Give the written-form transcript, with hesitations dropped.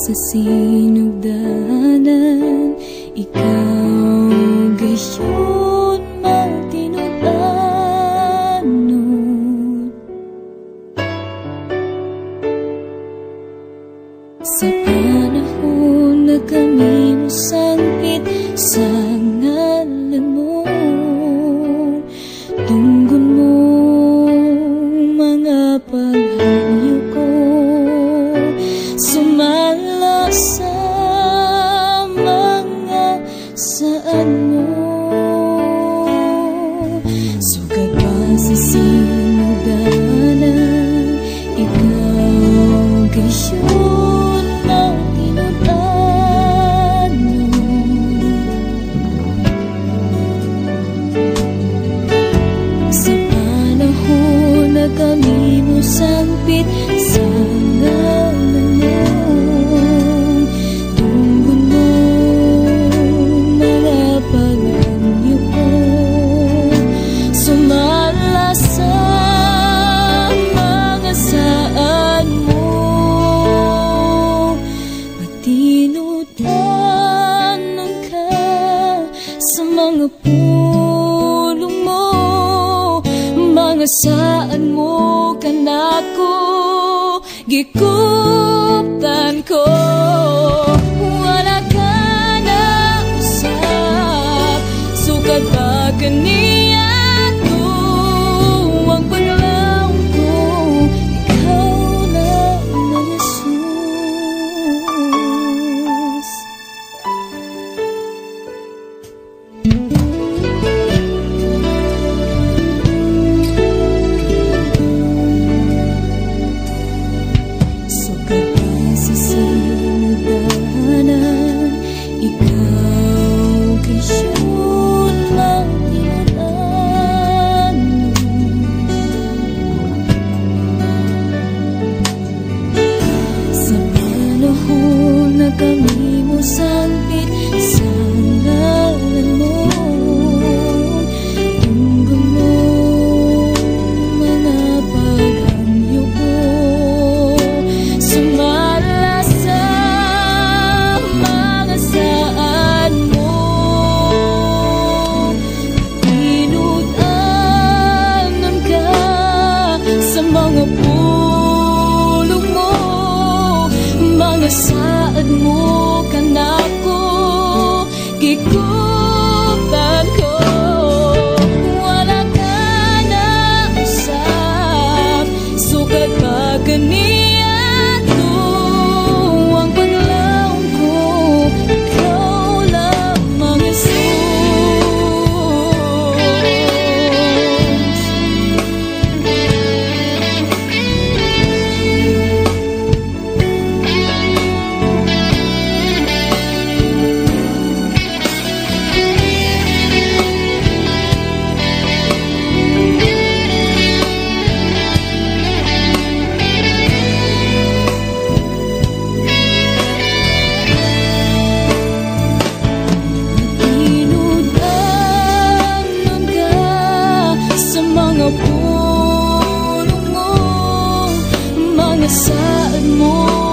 sa sinugdanan, ikaw gayon magtinud-anod. Sa panahon na kami mo sangpit sa ngalan mo, tunggon mo mga paghanyo ko, sumala sa mga saan mo. Sugad pa sa sinugdanan, ikaw gayon magtinud-anod. Sa panahon na kami mo sangpit sa ngalan mo, tunggon mo mga paghanyo ko, sumala sa mga saan mo. Magtinud-anod ka sa mga pulong mo, mga saan mo kanako gikuptan ko. Wala ka na usap, sukad ba kaniya ko ang paglaong ko, ikaw lang ang Jesus. Sugad pa sa sinugdanan, ikaw gayon magtinud-anod. Sa panahon na kami mo sangpit sa ngalan mo, tunggon mo mga paghanyo ko, sumala sa mga saan mo. Tinud-anod ka sa mga pulong mo, mga saan mo kanako gikuptan ko. Wala ka na usap, sukad pa kaniya ko ang paglaong ko, ikaw lamang Jesus. Tinud-anod ka sa mga pulong mo, mga saan mo